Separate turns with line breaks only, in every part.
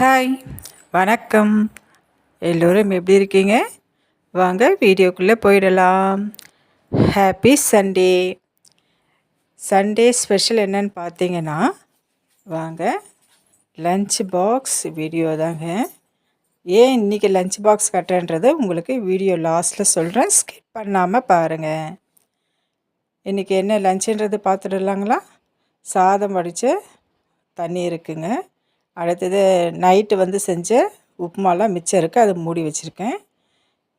Hi, வணக்கம். எல்லோரும் எப்படி இருக்கீங்க? வாங்க வீடியோக்குள்ளே போயிடலாம். Happy Sunday. சண்டே ஸ்பெஷல் என்னன்னு பார்த்தீங்கன்னா, வாங்க லஞ்ச் பாக்ஸ் வீடியோ தாங்க. ஏன் இன்றைக்கி லஞ்ச் பாக்ஸ் கட்டுறேன்றது உங்களுக்கு வீடியோ லாஸ்ட்டில் சொல்கிறேன். ஸ்கிப் பண்ணாமல் பாருங்கள். இன்றைக்கி என்ன லஞ்சுன்றது பார்த்துடலாங்களா? சாதம் வடித்த தண்ணி இருக்குங்க. அடுத்தது நைட்டு செஞ்ச உப்புமாலாம் மிச்சம் இருக்குது, அதை மூடி வச்சுருக்கேன்.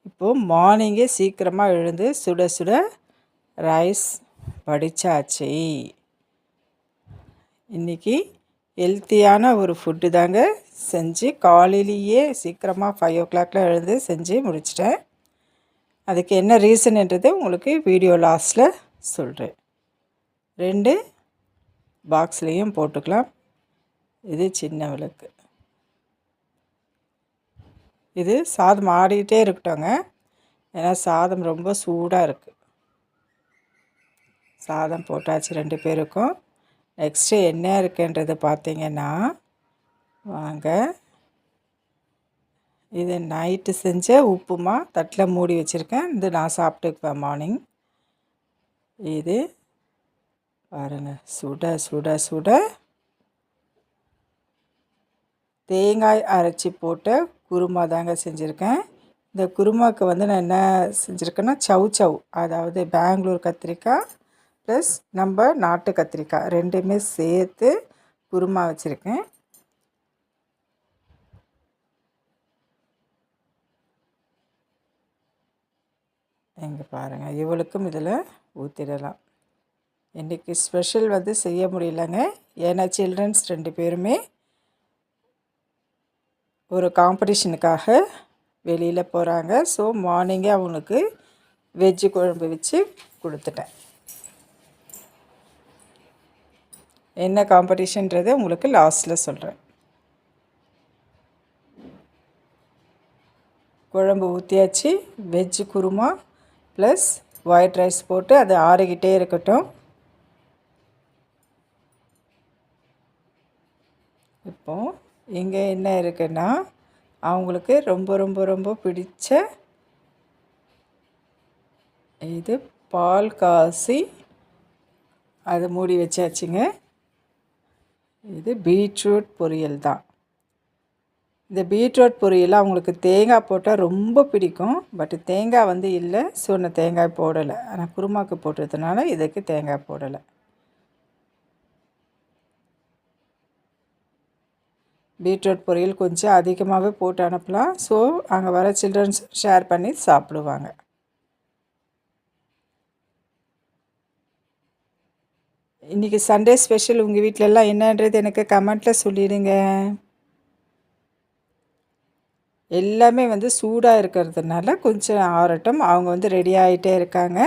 இப்போது மார்னிங்கே சீக்கிரமாக எழுந்து சுட சுட ரைஸ் வடித்தாச்சு. இன்றைக்கி ஹெல்த்தியான ஒரு ஃபுட்டு தாங்க செஞ்சு காலையிலேயே சீக்கிரமாக 5 o'clock எழுந்து செஞ்சு முடிச்சிட்டேன். அதுக்கு என்ன ரீசன்ன்றது உங்களுக்கு வீடியோ லாஸ்ட்டில் சொல்கிறேன். 2 பாக்ஸ்லேயும் போட்டுக்கலாம். இது சின்ன விளக்கு. இது சாதம் ஆடிக்கிட்டே இருக்கட்டோங்க, ஏன்னா சாதம் ரொம்ப சூடாக இருக்குது. சாதம் போட்டாச்சு 2 பேருக்கும். நெக்ஸ்ட்டு என்ன இருக்குன்றது பார்த்திங்கன்னா, வாங்க இது நைட்டு செஞ்ச உப்புமா தட்டில் மூடி வச்சுருக்கேன். இது நான் சாப்பிட்டுக்குவேன் மார்னிங். இது பாருங்கள், சுட சுட சுட தேங்காய் அரைச்சி போட்ட குருமா தாங்க செஞ்சுருக்கேன். இந்த குருமாவுக்கு நான் என்ன செஞ்சுருக்கேன்னா, சவ் அதாவது பெங்களூர் கத்திரிக்காய் ப்ளஸ் நம்ம நாட்டு கத்திரிக்காய் 2மே சேர்த்து குருமா வச்சுருக்கேன். இங்கே பாருங்கள், இவளுக்கும் இதில் ஊற்றிடலாம். இன்றைக்கி ஸ்பெஷல் செய்ய முடியலங்க, ஏன்னா சில்ட்ரன்ஸ் 2 பேருமே ஒரு காம்படிஷனுக்காக வெளியில் போகிறாங்க. ஸோ மார்னிங்கே அவங்களுக்கு வெஜ்ஜு குழம்பு வச்சு கொடுத்துட்டேன். என்ன காம்படிஷன்றது உங்களுக்கு லாஸ்ட்டில் சொல்கிறேன். குழம்பு ஊற்றியாச்சு. Veg kurma plus white rice போட்டு அது ஆறிக்கிட்டே இருக்கட்டும். இப்போது இங்கே என்ன இருக்குன்னா, அவங்களுக்கு ரொம்ப ரொம்ப ரொம்ப பிடிச்ச இது பால் காசி அது மூடி வச்சாச்சுங்க. இது பீட்ரூட் பொரியல் தான். இந்த பீட்ரூட் பொரியல் அவங்களுக்கு தேங்காய் போட்டால் ரொம்ப பிடிக்கும். பட் தேங்காய் இல்லை, ஸோ நான் தேங்காய் போடலை. ஆனால் குருமாவுக்கு போட்டதுனால இதுக்கு தேங்காய் போடலை. பீட்ரூட் பொரியல் கொஞ்சம் அதிகமாகவே போட்டு அனுப்பலாம். ஸோ அங்கே வர சில்ட்ரன்ஸ் ஷேர் பண்ணி சாப்பிடுவாங்க. இன்றைக்கி சண்டே ஸ்பெஷல் உங்கள் வீட்டிலலாம் என்னன்றது எனக்கு கமெண்ட்டில் சொல்லிடுங்க. எல்லாமே சூடாக இருக்கிறதுனால கொஞ்சம் ஆறட்டும். அவங்க ரெடி ஆகிட்டே இருக்காங்க.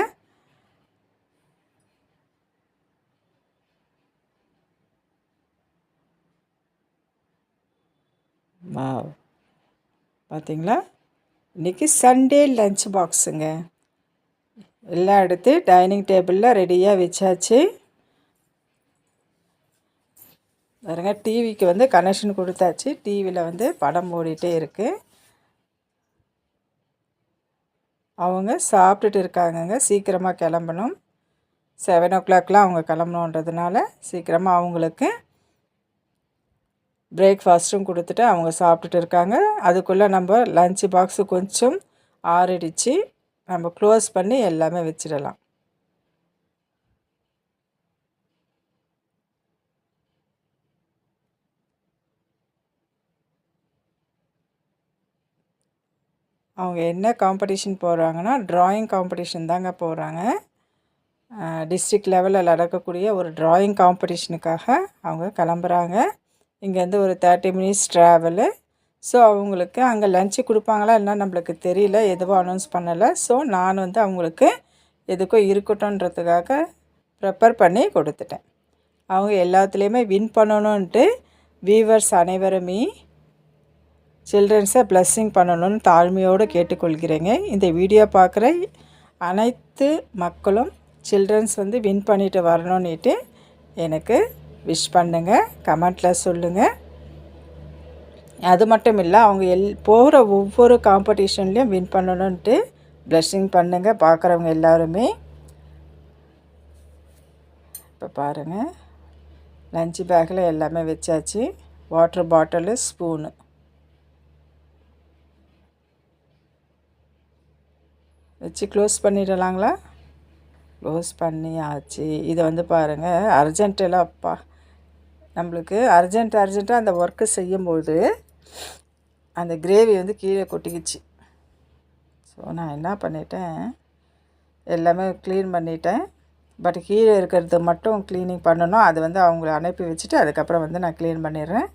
பார்த்திங்களா, இன்றைக்கி சண்டே லஞ்ச் பாக்ஸுங்க. எல்லாம் எடுத்து டைனிங் டேபிளில் ரெடியாக வச்சாச்சு. பாருங்க, டிவிக்கு கனெக்ஷன் கொடுத்தாச்சு. டிவியில் படம் ஓடிட்டே இருக்குது. அவங்க சாப்பிட்டுட்டு இருக்காங்கங்க. சீக்கிரமாக கிளம்பணும். 7 o'clock அவங்க கிளம்பணுன்றதுனால சீக்கிரமாக அவங்களுக்கு பிரேக்ஃபாஸ்ட்டும் கொடுத்துட்டு அவங்க சாப்பிட்டுட்டு இருக்காங்க. அதுக்குள்ளே நம்ம லஞ்ச் பாக்ஸு கொஞ்சம் ஆறிடுச்சு, நம்ம க்ளோஸ் பண்ணி எல்லாமே வச்சிடலாம். அவங்க என்ன காம்படிஷன் போகிறாங்கன்னா, ட்ராயிங் காம்படிஷன் தாங்க போகிறாங்க. டிஸ்ட்ரிக்ட் லெவலில் நடக்கக்கூடிய ஒரு ட்ராயிங் காம்படிஷனுக்காக அவங்க கிளம்புறாங்க. இங்கேருந்து ஒரு 30 minutes ட்ராவலு. ஸோ அவங்களுக்கு அங்கே லஞ்சு கொடுப்பாங்களா என்ன நம்மளுக்கு தெரியல, எதுவும் அனௌன்ஸ் பண்ணலை. ஸோ நான் அவங்களுக்கு எதுக்கும் இருக்கட்டும்ன்றதுக்காக ப்ரிப்பேர் பண்ணி கொடுத்துட்டேன். அவங்க எல்லாத்துலேயுமே வின் பண்ணணுன்ட்டு வீவர்ஸ் அனைவருமே சில்ட்ரன்ஸை பிளஸ்ஸிங் பண்ணணும்னு தாழ்மையோடு கேட்டுக்கொள்கிறேங்க. இந்த வீடியோ பார்க்குற அனைத்து மக்களும் சில்ட்ரன்ஸ் வின் பண்ணிட்டு வரணுன்னுட்டு எனக்கு விஷ் பண்ணுங்கள், கமெண்ட்டில் சொல்லுங்கள். அது மட்டும் இல்லை, அவங்க போகிற ஒவ்வொரு காம்படிஷன்லேயும் வின் பண்ணணுன்ட்டு ப்ளெஸ்ஸிங் பண்ணுங்கள் பார்க்குறவங்க எல்லாருமே. இப்போ பாருங்கள், லஞ்ச் பேக்கில் எல்லாமே வச்சாச்சு. Water bottle, spoon. வச்சு க்ளோஸ் பண்ணிடலாங்களா? க்ளோஸ் பண்ணியாச்சு. இது வந்து பாருங்கள், அர்ஜென்ட்டில் அப்பா நம்மளுக்கு அர்ஜென்ட்டாக அந்த ஒர்க்கு செய்யும்போது அந்த கிரேவி வந்து கீழே கொட்டிக்கிச்சு. ஸோ நான் என்ன பண்ணிட்டேன், எல்லாமே க்ளீன் பண்ணிட்டேன். பட் கீழே இருக்கிறது மட்டும் க்ளீனிங் பண்ணணும். அது வந்து அவங்கள அனுப்பி வச்சுட்டு அதுக்கப்புறம் வந்து நான் க்ளீன் பண்ணிடுறேன்.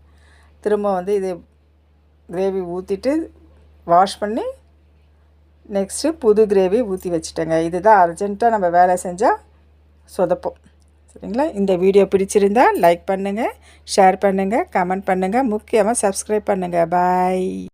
திரும்ப வந்து இது கிரேவி ஊற்றிட்டு வாஷ் பண்ணி நெக்ஸ்ட்டு புது கிரேவி ஊற்றி வச்சுட்டேங்க. இதுதான் அர்ஜென்ட்டாக நம்ம வேலை செஞ்சால் சொதப்போம். சரிங்களா? இந்த வீடியோ பிடிச்சிருந்தால் லைக் பண்ணுங்கள், ஷேர் பண்ணுங்கள், கமெண்ட் பண்ணுங்கள், முக்கியமாக சப்ஸ்கிரைப் பண்ணுங்கள். பாய்.